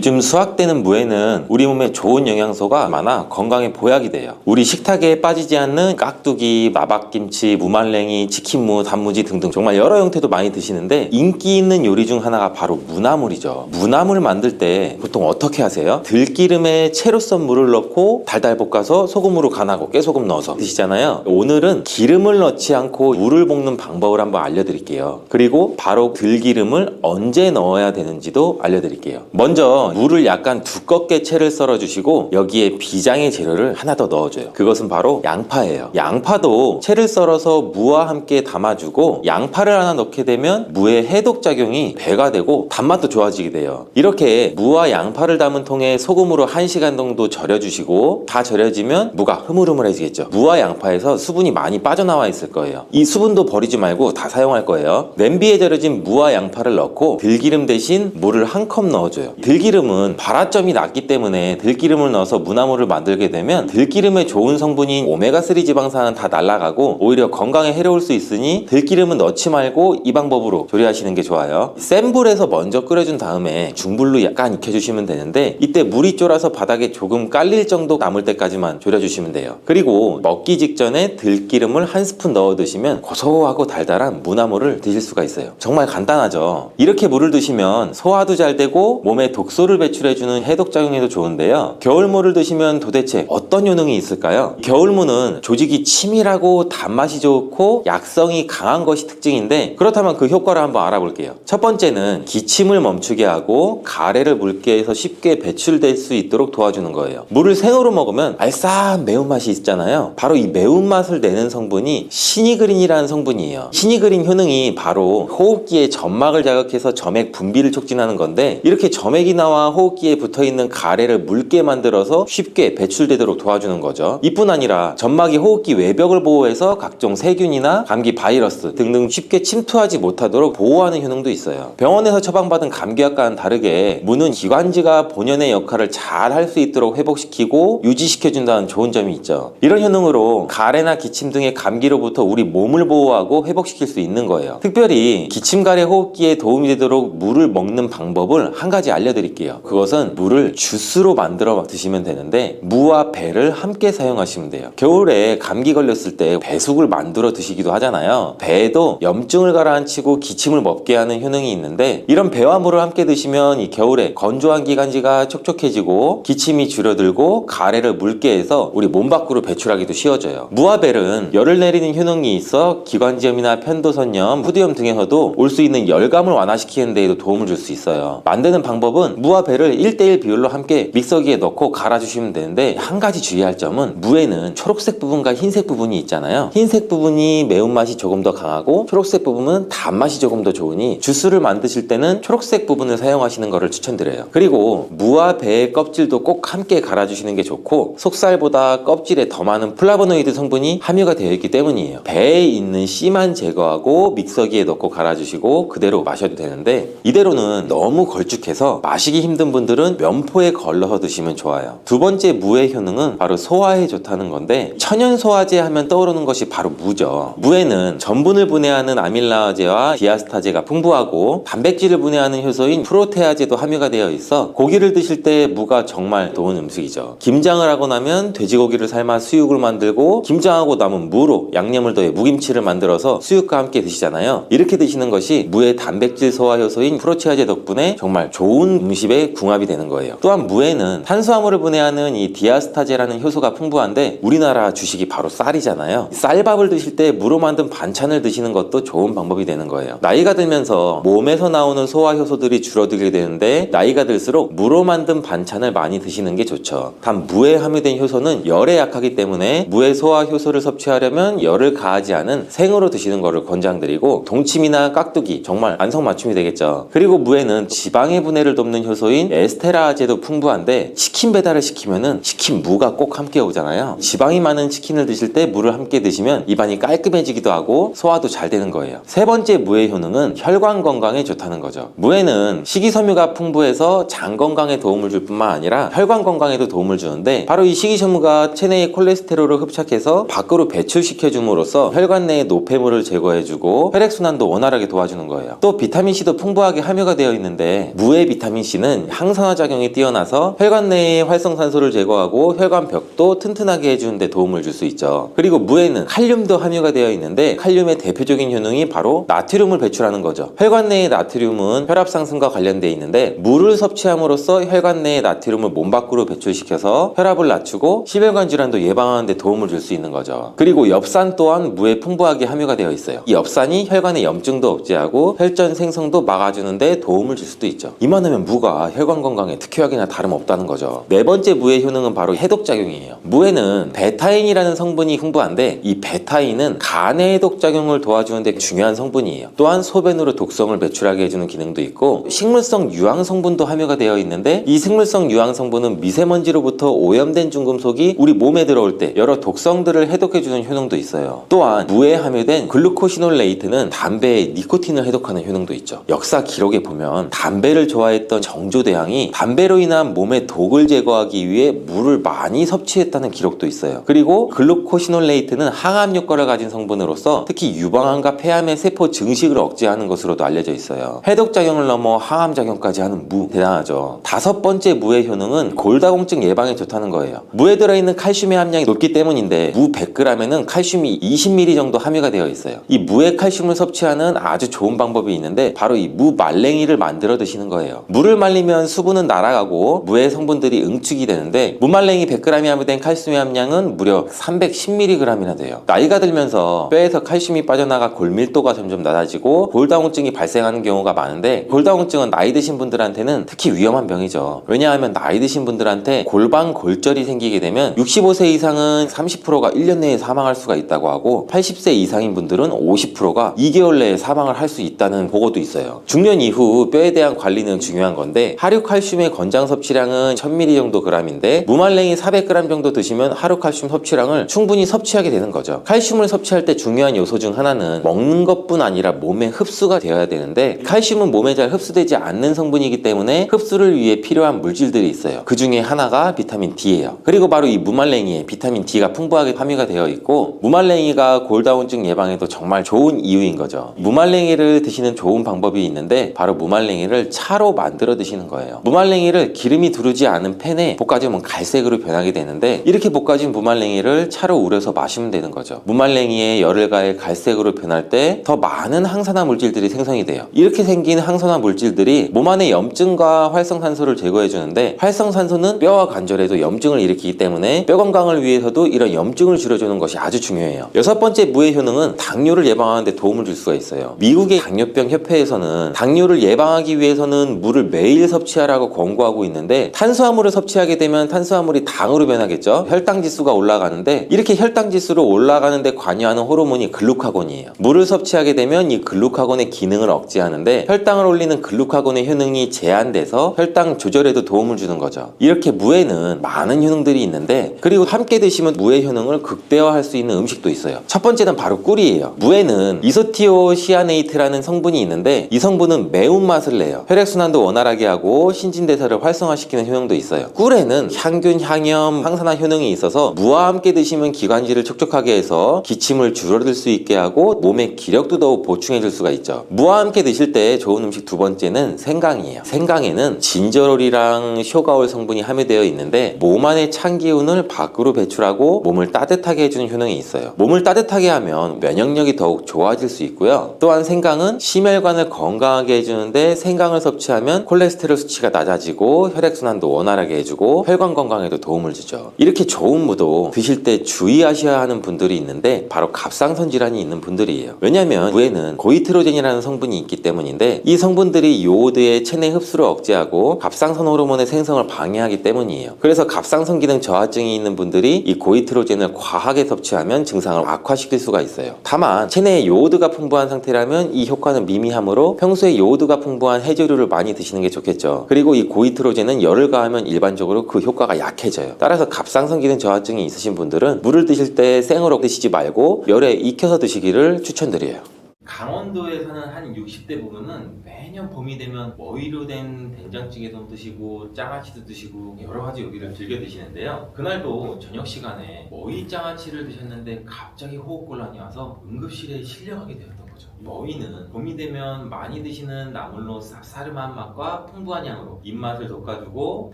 요즘 수확되는 무에는 우리 몸에 좋은 영양소가 많아 건강에 보약이 돼요. 우리 식탁에 빠지지 않는 깍두기, 마박김치, 무말랭이, 치킨무, 단무지 등등 정말 여러 형태도 많이 드시는데 인기 있는 요리 중 하나가 바로 무나물이죠. 무나물 만들 때 보통 어떻게 하세요? 들기름에 채로 썬 물을 넣고 달달 볶아서 소금으로 간하고 깨소금 넣어서 드시잖아요. 오늘은 기름을 넣지 않고 물을 볶는 방법을 한번 알려드릴게요. 그리고 바로 들기름을 언제 넣어야 되는지도 알려드릴게요. 먼저 물을 약간 두껍게 채를 썰어 주시고 여기에 비장의 재료를 하나 더 넣어줘요. 그것은 바로 양파예요. 양파도 채를 썰어서 무와 함께 담아주고 양파를 하나 넣게 되면 무의 해독작용이 배가 되고 단맛도 좋아지게 돼요. 이렇게 무와 양파를 담은 통에 소금으로 1시간 정도 절여주시고 다 절여지면 무가 흐물흐물해지겠죠. 무와 양파에서 수분이 많이 빠져나와 있을 거예요. 이 수분도 버리지 말고 다 사용할 거예요. 냄비에 절여진 무와 양파를 넣고 들기름 대신 물을 한 컵 넣어줘요. 들기름은 발화점이 낮기 때문에 들기름을 넣어서 무나물을 만들게 되면 들기름에 좋은 성분인 오메가3 지방산은 다 날아가고 오히려 건강에 해로울 수 있으니 들기름은 넣지 말고 이 방법으로 조리하시는 게 좋아요. 센 불에서 먼저 끓여준 다음에 중불로 약간 익혀주시면 되는데 이때 물이 쫄아서 바닥에 조금 깔릴 정도 남을 때까지만 졸여주시면 돼요. 그리고 먹기 직전에 들기름을 한 스푼 넣어 드시면 고소하고 달달한 무나물을 드실 수가 있어요. 정말 간단하죠. 이렇게 물을 드시면 소화도 잘 되고 몸에 독소를 배출해주는 해독작용에도 좋은데요. 겨울무를 드시면 도대체 어떤 효능이 있을까요? 겨울무는 조직이 치밀하고 단맛이 좋고 약성이 강한 것이 특징인데 그렇다면 그 효과를 한번 알아볼게요. 첫 번째는 기침을 멈추게 하고 가래를 물기에서 쉽게 배출될 수 있도록 도와주는 거예요. 물을 생으로 먹으면 알싸한 매운맛이 있잖아요. 바로 이 매운맛을 내는 성분이 시니그린이라는 성분이에요. 시니그린 효능이 바로 호흡기의 점막을 자극해서 점액 분비를 촉진하는 건데 이렇게 점액이 나와 호흡기에 붙어있는 가래를 묽게 만들어서 쉽게 배출되도록 도와주는 거죠. 이뿐 아니라 점막이 호흡기 외벽을 보호해서 각종 세균이나 감기 바이러스 등등 쉽게 침투하지 못하도록 보호하는 효능도 있어요. 병원에서 처방받은 감기약과는 다르게 무는 기관지가 본연의 역할을 잘 할 수 있도록 회복시키고 유지시켜준다는 좋은 점이 있죠. 이런 효능으로 가래나 기침 등의 감기로부터 우리 몸을 보호하고 회복시킬 수 있는 거예요. 특별히 기침 가래 호흡기에 도움이 되도록 물을 먹는 방법을 한 가지 알려드릴게요. 그것은 물을 주스로 만들어 드시면 되는데 무와 배를 함께 사용하시면 돼요. 겨울에 감기 걸렸을 때 배숙을 만들어 드시기도 하잖아요. 배에도 염증을 가라앉히고 기침을 멈게 하는 효능이 있는데 이런 배와 물을 함께 드시면 이 겨울에 건조한 기관지가 촉촉해지고 기침이 줄어들고 가래를 묽게 해서 우리 몸 밖으로 배출하기도 쉬워져요. 무와 벨은 열을 내리는 효능이 있어 기관지염이나 편도선염, 후두염 등에서도 올 수 있는 열감을 완화시키는 데에도 도움을 줄 수 있어요. 만드는 방법은 무와 벨을 1:1 비율로 함께 믹서기에 넣고 갈아주시면 되는데 한 가지 주의할 점은 무에는 초록색 부분과 흰색 부분이 있잖아요. 흰색 부분이 매운맛이 조금 더 강하고 초록색 부분은 단맛이 조금 더 좋으니 주스를 만드실 때는 초록색 부분을 사용하시는 것을 추천드려요. 그리고 무와 배의 껍질도 꼭 함께 갈아주시는 게 좋고 속살보다 껍질에 더 많은 플라보노이드 성분이 함유가 되어 있기 때문이에요. 배에 있는 씨만 제거하고 믹서기에 넣고 갈아주시고 그대로 마셔도 되는데 이대로는 너무 걸쭉해서 마시기 힘든 분들은 면포에 걸러서 드시면 좋아요. 두 번째 무의 효능은 바로 소화에 좋다는 건데 천연 소화제 하면 떠오르는 것이 바로 무죠. 무에는 전분을 분해하는 아밀라제와 디아스타제가 풍부하고 단백질을 분해하는 효소인 프로테아제도 함유가 되어 있어 고기를 드실 때 무가 정말 좋은 음식이죠. 김장을 하고 나면 돼지고기를 삶아 수육을 만들고 김장하고 남은 무로 양념을 더해 무김치를 만들어서 수육과 함께 드시잖아요. 이렇게 드시는 것이 무의 단백질 소화 효소인 프로테아제 덕분에 정말 좋은 음식에 궁합이 되는 거예요. 또한 무에는 탄수화물을 분해하는 이 디아스타제라는 효소가 풍부한데 우리나라 주식이 바로 쌀이잖아요. 쌀밥을 드실 때 무로 만든 반찬을 드시는 것도 좋은 방법이 되는 거예요. 나이가 들면서 몸에서 나오는 소화 효소들이 줄어들게 되는데 나이가 들수록 무로 만든 반찬을 많이 드시는 게 좋죠. 단 무에 함유된 효소는 열에 약하기 때문에 무의 소화 효소를 섭취하려면 열을 가하지 않은 생으로 드시는 것을 권장드리고 동치미나 깍두기 정말 안성맞춤이 되겠죠. 그리고 무에는 지방의 분해를 돕는 효소인 에스테라제도 풍부한데 치킨 배달을 시키면은 치킨 무가 꼭 함께 오잖아요. 지방이 많은 치킨을 드실 때 무를 함께 드시면 입안이 깔끔해지기도 하고 소화도 잘 되는 거예요. 세 번째 무의 효능은 혈관 건강에 좋다는 거죠. 무에는 식이섬유가 풍부해서 장 건강에 도움을 줄 뿐만 아니라 혈관 건강에도 도움을 주는데 바로 이 식이섬유가 체내의 콜레스테롤을 흡착해서 밖으로 배출시켜 줌으로써 혈관 내의 노폐물을 제거해주고 혈액순환도 원활하게 도와주는 거예요. 또 비타민C도 풍부하게 함유가 되어 있는데 무의 비타민C는 무에는 항산화 작용이 뛰어나서 혈관 내의 활성산소를 제거하고 혈관 벽도 튼튼하게 해주는 데 도움을 줄 수 있죠. 그리고 무에는 칼륨도 함유가 되어 있는데 칼륨의 대표적인 효능이 바로 나트륨을 배출하는 거죠. 혈관 내의 나트륨은 혈압 상승과 관련되어 있는데 물을 섭취함으로써 혈관 내의 나트륨을 몸 밖으로 배출시켜서 혈압을 낮추고 심혈관 질환도 예방하는 데 도움을 줄 수 있는 거죠. 그리고 엽산 또한 무에 풍부하게 함유가 되어 있어요. 이 엽산이 혈관의 염증도 억제하고 혈전 생성도 막아주는 데 도움을 줄 수도 있죠. 이만하면 무가 혈관 건강에 특효약이나 다름없다는 거죠. 네 번째 무의 효능은 바로 해독작용이에요. 무에는 베타인이라는 성분이 풍부한데 이 베타인은 간의 해독작용을 도와주는 데 중요한 성분이에요. 또한 소변으로 독성을 배출하게 해주는 기능도 있고 식물성 유황 성분도 함유가 되어 있는데 이 식물성 유황 성분은 미세먼지로부터 오염된 중금속이 우리 몸에 들어올 때 여러 독성들을 해독해주는 효능도 있어요. 또한 무에 함유된 글루코시놀레이트는 담배의 니코틴을 해독하는 효능도 있죠. 역사 기록에 보면 담배를 좋아했던 정조대왕이 담배로 인한 몸의 독을 제거하기 위해 물을 많이 섭취했다는 기록도 있어요. 그리고 글루코시놀레이트는 항암 효과를 가진 성분으로서 특히 유방암과 폐암의 세포 증식을 억제하는 것으로도 알려져 있어요. 해독작용을 넘어 항암작용까지 하는 무, 대단하죠. 다섯 번째 무의 효능은 골다공증 예방에 좋다는 거예요. 무에 들어있는 칼슘의 함량이 높기 때문인데 무 100g에는 칼슘이 20ml 정도 함유가 되어 있어요. 이 무의 칼슘을 섭취하는 아주 좋은 방법이 있는데 바로 이 무 말랭이를 만들어 드시는 거예요. 무를 말리면 수분은 날아가고 무의 성분들이 응축이 되는데 무 말랭이 100g이 함유된 칼슘의 함량은 무려 310mg이나 돼요. 나이가 들면서 뼈에서 칼슘이 빠져나가 골밀도가 점점 낮아지고 골다공증이 발생하는 경우가 많은데 골다공증은 나이 드신 분들한테는 특히 위험한 병이죠. 왜냐하면 나이 드신 분들한테 골반 골절이 생기게 되면 65세 이상은 30%가 1년 내에 사망할 수가 있다고 하고 80세 이상인 분들은 50%가 2개월 내에 사망을 할 수 있다는 보고도 있어요. 중년 이후 뼈에 대한 관리는 중요한 건데 하루 칼슘의 권장 섭취량은 1000ml 정도 g인데 무말랭이 400g 정도 드시면 하루 칼슘 섭취량을 충분히 섭취하게 되는 거죠. 칼슘을 섭취할 때 중요한 요소 중 하나는 먹는 것뿐 아니라 몸에 흡수가 되어야 되는데 칼슘은 몸에 잘 흡수되지 않는 성분이기 때문에 흡수를 위해 필요한 물질들이 있어요. 그 중에 하나가 비타민 D예요. 그리고 바로 이 무말랭이에 비타민 D가 풍부하게 함유가 되어 있고 무말랭이가 골다공증 예방에도 정말 좋은 이유인 거죠. 무말랭이를 드시는 좋은 방법이 있는데 바로 무말랭이를 차로 만들어 드시는 거예요. 무말랭이를 기름이 두르지 않은 팬에 볶아주면 갈색으로 변하게 되는데 이렇게 볶아진 무말랭이를 차로 우려서 마시면 되는 거죠. 무말랭이에 열을 가해 갈색으로 변할 때 더 많은 항산화 물질들이 생성이 돼요. 이렇게 생긴 항산화 물질들이 몸 안의 염증과 활성산소를 제거해 주는데 활성산소는 뼈와 관절에도 염증을 일으키기 때문에 뼈 건강을 위해서도 이런 염증을 줄여주는 것이 아주 중요해요. 여섯 번째 무의 효능은 당뇨를 예방하는 데 도움을 줄 수가 있어요. 미국의 당뇨병 협회에서는 당뇨를 예방하기 위해서는 물을 매일 섭취하라고 권고하고 있는데 탄수화물을 섭취하게 되면 탄수화물이 당으로 변하겠죠. 혈당 지수가 올라가는데 이렇게 혈당 지수로 올라가는 데 관여하는 호르몬이 글루카곤이에요. 물을 섭취하게 되면 이 글루카곤의 기능을 억제하는데 혈당을 올리는 글루카곤의 효능이 제한돼서 혈당 조절에도 도움을 주는 거죠. 이렇게 무에는 많은 효능들이 있는데 그리고 함께 드시면 무의 효능을 극대화할 수 있는 음식도 있어요. 첫 번째는 바로 꿀이에요. 무에는 이소티오시아네이트라는 성분이 있는데 이 성분은 매운맛을 내요. 혈액순환도 원활하게 하고 신진대사를 활성화시키는 효능도 있어요. 꿀에는 향균, 향염, 항산화 효능이 있어서 무와 함께 드시면 기관지를 촉촉하게 해서 기침을 줄어들 수 있게 하고 몸의 기력도 더욱 보충해 줄 수가 있죠. 무와 함께 드실 때 좋은 음식 두 번째는 생강이에요. 생강에는 진저롤이랑 쇼가올 성분이 함유되어 있는데 몸 안의 찬 기운을 밖으로 배출하고 몸을 따뜻하게 해주는 효능이 있어요. 몸을 따뜻하게 하면 면역력이 더욱 좋아질 수 있고요. 또한 생강은 심혈관을 건강하게 해주는데 생강을 섭취하면 콜레스테롤 수치가 낮아지고 혈액순환도 원활하게 해주고 혈관 건강에도 도움을 주죠. 이렇게 좋은 무도 드실 때 주의하셔야 하는 분들이 있는데 바로 갑상선 질환이 있는 분들이에요. 왜냐하면 무에는 고이트로젠이라는 성분이 있기 때문인데 이 성분들이 요오드의 체내 흡수를 억제하고 갑상선 호르몬의 생성을 방해하기 때문이에요. 그래서 갑상선 기능 저하증이 있는 분들이 이 고이트로젠을 과하게 섭취하면 증상을 악화시킬 수가 있어요. 다만 체내에 요오드가 풍부한 상태라면 이 효과는 미미하므로 평소에 요오드가 풍부한 해조류를 많이 드시는 게 좋겠죠. 그리고 이 고이트로젠은 열을 가하면 일반적으로 그 효과가 약해져요. 따라서 갑상선 기능 저하증이 있으신 분들은 물을 드실 때 생으로 드시지 말고 열에 익혀서 드시기를 추천드려요. 강원도에 사는 한 60대 보면은 매년 봄이 되면 머위로 된 된장찌개도 드시고 장아찌도 드시고 여러 가지 요리를 즐겨 드시는데요. 그날도 저녁 시간에 머위 장아찌를 드셨는데 갑자기 호흡곤란이 와서 응급실에 실려가게 되었던 거예요. 살펴보죠. 머위는 봄이 되면 많이 드시는 나물로 쌉싸름한 맛과 풍부한 향으로 입맛을 돋궈주고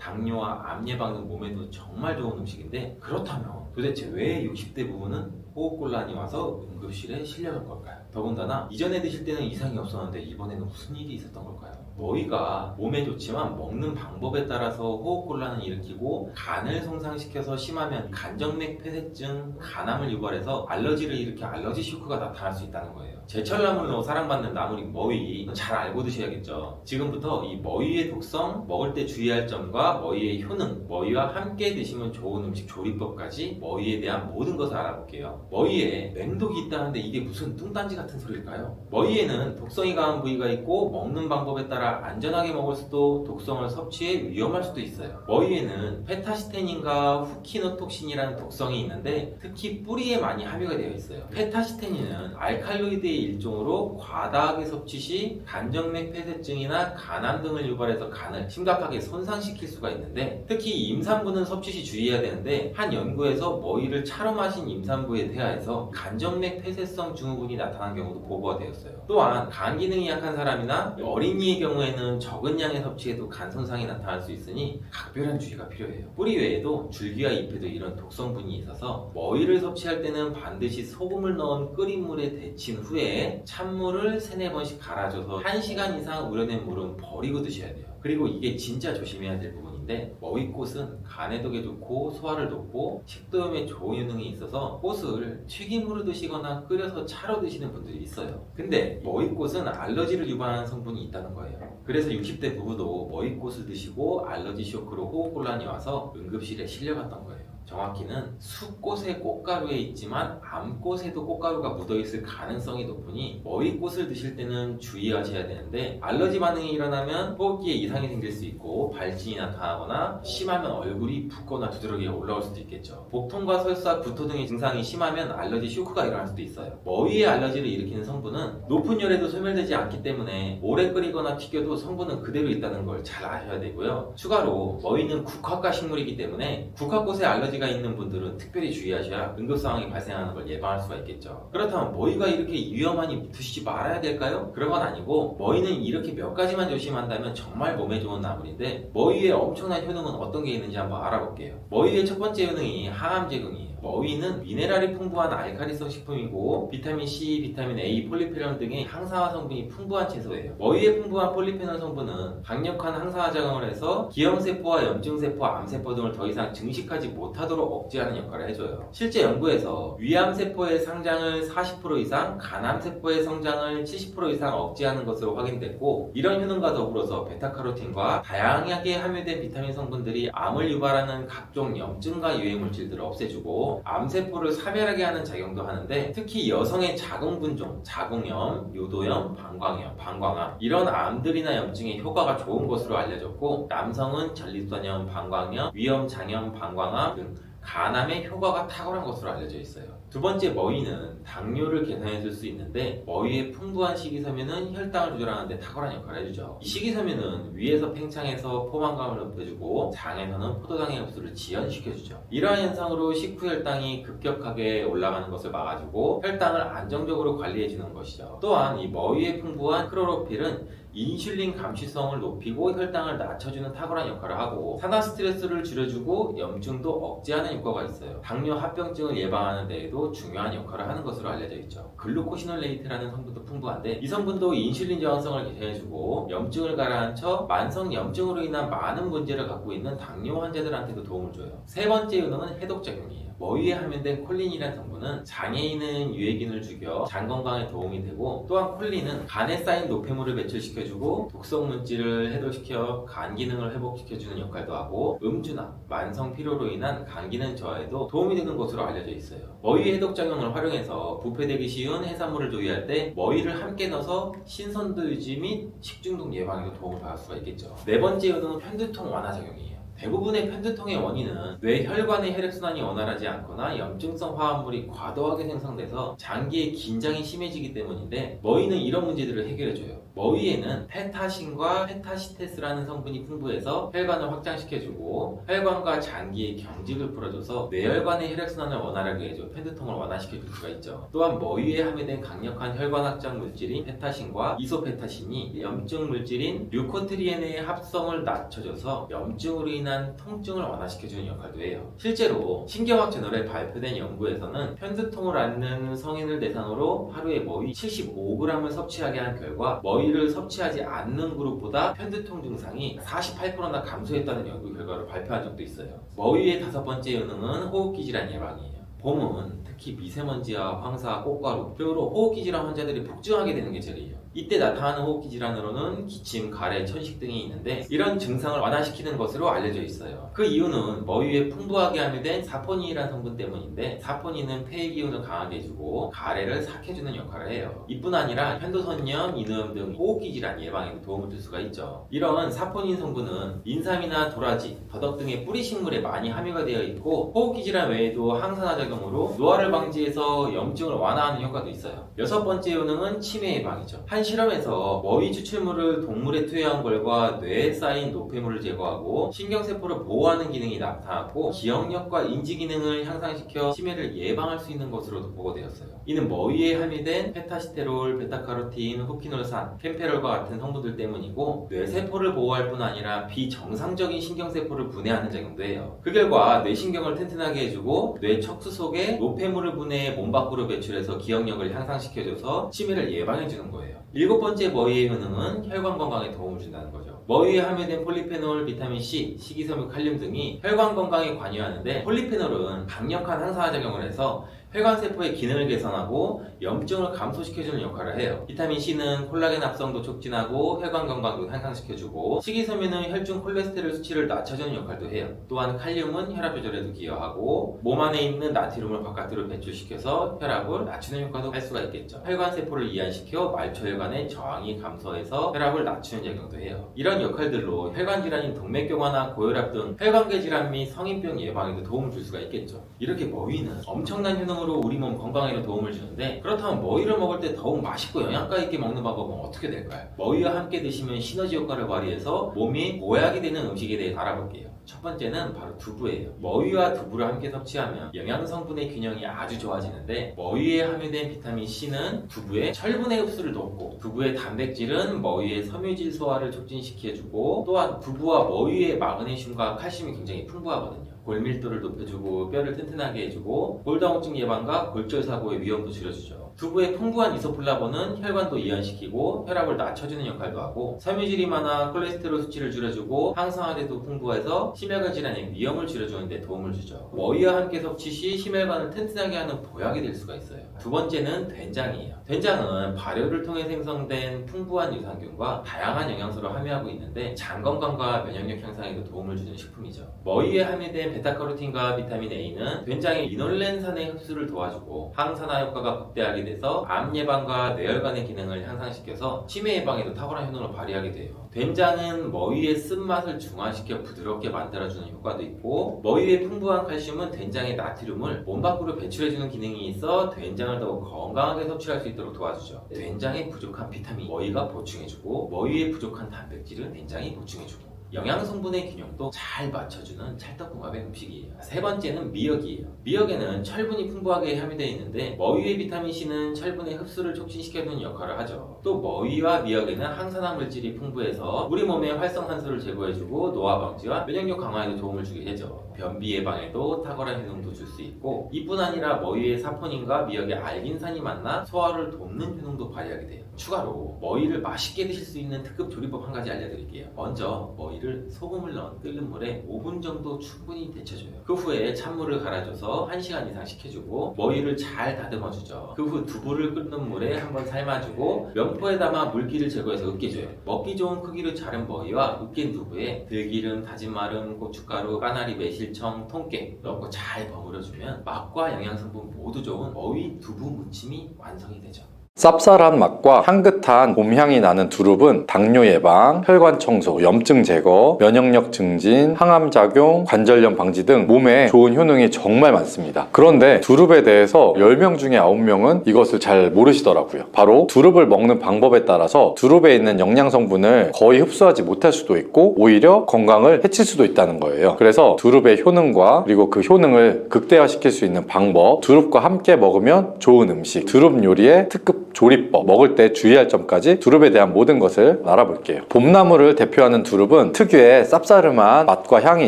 당뇨와 암 예방 등 몸에도 정말 좋은 음식인데, 그렇다면 도대체 왜 60대 부부는 호흡곤란이 와서 응급실에 실려갈 걸까요? 더군다나 이전에 드실 때는 이상이 없었는데 이번에는 무슨 일이 있었던 걸까요? 머위가 몸에 좋지만 먹는 방법에 따라서 호흡곤란을 일으키고 간을 손상시켜서 심하면 간정맥 폐쇄증, 간암을 유발해서 알러지를 일으켜 알러지 쇼크가 나타날 수 있다는 거예요. 제철 나물로 사랑받는 나물이 머위, 잘 알고 드셔야겠죠. 지금부터 이 머위의 독성, 먹을 때 주의할 점과 머위의 효능, 머위와 함께 드시면 좋은 음식 조리법까지 머위에 대한 모든 것을 알아볼게요. 머위에 맹독이 있다는데 이게 무슨 뚱딴지 같은 소리일까요? 머위에는 독성이 강한 부위가 있고 먹는 방법에 따라 안전하게 먹을 수도 독성을 섭취해 위험할 수도 있어요. 머위에는 페타시테닌과 후키노톡신이라는 독성이 있는데 특히 뿌리에 많이 함유가 되어 있어요. 페타시테닌은 알칼로이드의 일종으로 과다하게 섭취 시 간정맥 폐쇄증이나 간암 등을 유발해서 간을 심각하게 손상시킬 수가 있는데, 특히 임산부는 섭취 시 주의해야 되는데, 한 연구에서 머위를 차로 마신 임산부에 대하여서 간정맥 폐쇄성 증후군이 나타난 경우도 보고가 되었어요. 또한 간 기능이 약한 사람이나 어린이의 경우에는 적은 양의 섭취에도 간 손상이 나타날 수 있으니 각별한 주의가 필요해요. 뿌리 외에도 줄기와 잎에도 이런 독성분이 있어서 머위를 섭취할 때는 반드시 소금을 넣은 끓인 물에 데친 후에 찬물을 3-4번씩 갈아줘서 1시간 이상 우려낸 물은 버리고 드셔야 돼요. 그리고 이게 진짜 조심해야 될 부분인데, 머위꽃은 간에 독에 좋고 소화를 돕고 식도염에 좋은 효능이 있어서 꽃을 튀김으로 드시거나 끓여서 차로 드시는 분들이 있어요. 근데 머위꽃은 알러지를 유발하는 성분이 있다는 거예요. 그래서 60대 부부도 머위꽃을 드시고 알러지 쇼크로 호흡곤란이 와서 응급실에 실려갔던 거예요. 정확히는 숫꽃의 꽃가루에 있지만 암꽃에도 꽃가루가 묻어있을 가능성이 높으니 머위꽃을 드실 때는 주의하셔야 되는데, 알러지 반응이 일어나면 호흡기에 이상이 생길 수 있고 발진이 나타나거나 심하면 얼굴이 붓거나 두드러기가 올라올 수도 있겠죠. 복통과 설사, 구토 등의 증상이 심하면 알러지 쇼크가 일어날 수도 있어요. 머위의 알러지를 일으키는 성분은 높은 열에도 소멸되지 않기 때문에 오래 끓이거나 튀겨도 성분은 그대로 있다는 걸 잘 아셔야 되고요. 추가로 머위는 국화과 식물이기 때문에 국화꽃에 알러지가 있는 분들은 특별히 주의하셔야 응급 상황이 발생하는 걸 예방할 수가 있겠죠. 그렇다면 머위가 이렇게 위험하니 드시지 말아야 될까요? 그런 건 아니고, 머위는 이렇게 몇 가지만 조심한다면 정말 몸에 좋은 나물인데, 머위의 엄청난 효능은 어떤 게 있는지 한번 알아볼게요. 머위의 첫 번째 효능이 항암 제거이에요. 머위는 미네랄이 풍부한 알칼리성 식품이고 비타민 C, 비타민 A, 폴리페놀 등의 항산화 성분이 풍부한 채소예요. 머위의 풍부한 폴리페놀 성분은 강력한 항산화 작용을 해서 기형세포와 염증세포, 암세포 등을 더 이상 증식하지 못하도록 억제하는 역할을 해줘요. 실제 연구에서 위암세포의 상장을 40% 이상, 간암세포의 성장을 70% 이상 억제하는 것으로 확인됐고, 이런 효능과 더불어서 베타카로틴과 다양하게 함유된 비타민 성분들이 암을 유발하는 각종 염증과 유해물질들을 없애주고 암세포를 사멸하게 하는 작용도 하는데, 특히 여성의 자궁분종, 자궁염, 요도염, 방광염, 방광암 이런 암들이나 염증에 효과가 좋은 것으로 알려졌고, 남성은 전립선염, 방광염, 위염, 장염, 방광암 등 간암에 효과가 탁월한 것으로 알려져 있어요. 두 번째, 머위는 당뇨를 개선해 줄 수 있는데, 머위의 풍부한 식이섬유는 혈당을 조절하는 데 탁월한 역할을 해주죠. 이 식이섬유는 위에서 팽창해서 포만감을 높여주고 장에서는 포도당의 흡수를 지연시켜주죠. 이러한 현상으로 식후 혈당이 급격하게 올라가는 것을 막아주고 혈당을 안정적으로 관리해주는 것이죠. 또한 이 머위에 풍부한 크로로필은 인슐린 감시성을 높이고 혈당을 낮춰주는 탁월한 역할을 하고, 산화 스트레스를 줄여주고 염증도 억제하는 효과가 있어요. 당뇨 합병증을 예방하는 데에도 중요한 역할을 하는 것으로 알려져 있죠. 글루코시놀레이트라는 성분도 풍부한데, 이 성분도 인슐린 저항성을 개선해주고 염증을 가라앉혀 만성 염증으로 인한 많은 문제를 갖고 있는 당뇨 환자들한테도 도움을 줘요. 세 번째 효능은 해독작용이에요. 머위에 함유된 콜린이라는 성분은 장에 있는 유해균을 죽여 장 건강에 도움이 되고, 또한 콜린은 간에 쌓인 노폐물을 배출시켜주고 독성 물질을 해독시켜 간 기능을 회복시켜주는 역할도 하고, 음주나 만성 피로로 인한 간 기능 저하에도 도움이 되는 것으로 알려져 있어요. 머위 해독작용을 활용해서 부패되기 쉬운 해산물을 조리할 때 머위를 함께 넣어서 신선도 유지 및 식중독 예방에도 도움을 받을 수가 있겠죠. 네 번째 효능은 편두통 완화 작용이에요. 대부분의 편두통의 원인은 뇌 혈관의 혈액순환이 원활하지 않거나 염증성 화합물이 과도하게 생성돼서 장기의 긴장이 심해지기 때문인데, 머위는 이런 문제들을 해결해줘요. 머위에는 페타신과 페타시테스라는 성분이 풍부해서 혈관을 확장시켜주고 혈관과 장기의 경직을 풀어줘서 뇌혈관의 혈액순환을 원활하게 해줘 편두통을 완화시켜줄 수가 있죠. 또한 머위에 함유된 강력한 혈관 확장 물질인 페타신과 이소페타신이 염증 물질인 류코트리엔의 합성을 낮춰줘서 염증으로 인한 통증을 완화시켜주는 역할도 해요. 실제로 신경학 저널에 발표된 연구에서는 편두통을 앓는 성인을 대상으로 하루에 머위 75g을 섭취하게 한 결과 머위를 섭취하지 않는 그룹보다 편두통 증상이 48%나 감소했다는 연구 결과를 발표한 적도 있어요. 머위의 다섯 번째 효능은 호흡기 질환 예방이에요. 봄은 특히 미세먼지와 황사, 꽃가루 등으로 호흡기 질환 환자들이 폭증하게 되는 계절이에요. 이때 나타나는 호흡기 질환으로는 기침, 가래, 천식 등이 있는데 이런 증상을 완화시키는 것으로 알려져 있어요. 그 이유는 머위에 풍부하게 함유된 사포닌이라는 성분 때문인데 사포닌은 폐의 기운을 강하게 해주고 가래를 삭혀주는 역할을 해요. 이뿐 아니라 현도선염, 인후염 등 호흡기 질환 예방에도 도움을 줄 수가 있죠. 이런 사포닌 성분은 인삼이나 도라지, 더덕 등의 뿌리 식물에 많이 함유가 되어 있고 호흡기 질환 외에도 항산화 작용으로 노화를 방지해서 염증을 완화하는 효과도 있어요. 여섯 번째 효능은 치매 예방이죠. 한 실험에서 머위 추출물을 동물에 투여한 결과 뇌에 쌓인 노폐물을 제거하고 신경세포를 보호하는 기능이 나타났고 기억력과 인지 기능을 향상시켜 치매를 예방할 수 있는 것으로도 보고되었어요. 이는 머위에 함유된 페타시테롤, 베타카로틴, 후키놀산, 캠페롤과 같은 성분들 때문이고 뇌세포를 보호할 뿐 아니라 비정상적인 신경세포를 분해하는 작용도 해요. 그 결과 뇌신경을 튼튼하게 해주고 뇌 척수 속에 노폐물을 분해해 몸 밖으로 배출해서 기억력을 향상시켜줘서 치매를 예방해주는 거예요. 일곱 번째 머위의 효능은 혈관 건강에 도움을 준다는 거죠. 머위에 함유된 폴리페놀, 비타민C, 식이섬유, 칼륨 등이 혈관 건강에 관여하는데 폴리페놀은 강력한 항산화 작용을 해서 혈관세포의 기능을 개선하고 염증을 감소시켜주는 역할을 해요. 비타민C는 콜라겐 합성도 촉진하고 혈관 건강도 향상시켜주고 식이섬유는 혈중 콜레스테롤 수치를 낮춰주는 역할도 해요. 또한 칼륨은 혈압 조절에도 기여하고 몸 안에 있는 나트륨을 바깥으로 배출시켜서 혈압을 낮추는 효과도 할 수가 있겠죠. 혈관세포를 이완시켜 말초혈관의 저항이 감소해서 혈압을 낮추는 작용도 해요. 이런 역할들로 혈관질환인 동맥경화나 고혈압 등 혈관계 질환 및 성인병 예방에도 도움을 줄 수가 있겠죠. 이렇게 머위는 엄청난 효능으로 우리 몸 건강에도 도움을 주는데 그렇다면 머위를 먹을 때 더욱 맛있고 영양가 있게 먹는 방법은 어떻게 될까요? 머위와 함께 드시면 시너지 효과를 발휘해서 몸이 보약이 되는 음식에 대해 알아볼게요. 첫 번째는 바로 두부예요. 머위와 두부를 함께 섭취하면 영양성분의 균형이 아주 좋아지는데 머위에 함유된 비타민C는 두부의 철분의 흡수를 돕고 두부의 단백질은 머위의 섬유질 소화를 촉진시켜주고 또한 두부와 머위의 마그네슘과 칼슘이 굉장히 풍부하거든요. 골밀도를 높여주고 뼈를 튼튼하게 해주고 골다공증 예방과 골절 사고의 위험도 줄여주죠. 두부의 풍부한 이소플라본은 혈관도 이완시키고 혈압을 낮춰주는 역할도 하고 섬유질이 많아 콜레스테롤 수치를 줄여주고 항산화제도 풍부해서 심혈관 질환의 위험을 줄여주는 데 도움을 주죠. 머위와 함께 섭취 시 심혈관을 튼튼하게 하는 보약이 될 수가 있어요. 두 번째는 된장이에요. 된장은 발효를 통해 생성된 풍부한 유산균과 다양한 영양소를 함유하고 있는데 장 건강과 면역력 향상에도 도움을 주는 식품이죠. 머위에 함유된 베타카로틴과 비타민 A는 된장의 리놀렌산의 흡수를 도와주고 항산화 효과가 극대화하게 돼서 암 예방과 뇌혈관의 기능을 향상시켜서 치매 예방에도 탁월한 효능을 발휘하게 돼요. 된장은 머위의 쓴맛을 중화시켜 부드럽게 만들어주는 효과도 있고 머위의 풍부한 칼슘은 된장의 나트륨을 몸 밖으로 배출해주는 기능이 있어 된장을 더욱 건강하게 섭취할 수 있도록 도와주죠. 된장에 부족한 비타민 머위가 보충해주고 머위에 부족한 단백질은 된장이 보충해주고 영양성분의 균형도 잘 맞춰주는 찰떡궁합의 음식이에요. 세 번째는 미역이에요. 미역에는 철분이 풍부하게 함유되어 있는데 머위의 비타민C는 철분의 흡수를 촉진시켜주는 역할을 하죠. 또 머위와 미역에는 항산화 물질이 풍부해서 우리 몸의 활성산소를 제거해주고 노화 방지와 면역력 강화에도 도움을 주게 되죠. 변비 예방에도 탁월한 효능도 줄 수 있고 이뿐 아니라 머위의 사포닌과 미역의 알긴산이 만나 소화를 돕는 효능도 발휘하게 돼요. 추가로 머위를 맛있게 드실 수 있는 특급 조리법 한 가지 알려드릴게요. 먼저 머위를 소금을 넣은 끓는 물에 5분 정도 충분히 데쳐줘요. 그 후에 찬물을 갈아줘서 1시간 이상 식혀주고 머위를 잘 다듬어주죠. 그 후 두부를 끓는 물에 한번 삶아주고 면포에 담아 물기를 제거해서 으깨줘요. 먹기 좋은 크기로 자른 머위와 으깬 두부에 들기름, 다진 마름, 고춧가루, 까나리, 매실청, 통깨 넣고 잘 버무려주면 맛과 영양성분 모두 좋은 머위 두부 무침이 완성이 되죠. 쌉쌀한 맛과 향긋한 봄향이 나는 두릅은 당뇨 예방, 혈관 청소, 염증 제거, 면역력 증진, 항암 작용, 관절염 방지 등 몸에 좋은 효능이 정말 많습니다. 그런데 두릅에 대해서 10명 중에 9명은 이것을 잘 모르시더라고요. 바로 두릅을 먹는 방법에 따라서 두릅에 있는 영양 성분을 거의 흡수하지 못할 수도 있고 오히려 건강을 해칠 수도 있다는 거예요. 그래서 두릅의 효능과 그리고 그 효능을 극대화시킬 수 있는 방법, 두릅과 함께 먹으면 좋은 음식, 두릅 요리의 특급 조리법, 먹을 때 주의할 점까지 두릅에 대한 모든 것을 알아볼게요. 봄나물을 대표하는 두릅은 특유의 쌉싸름한 맛과 향이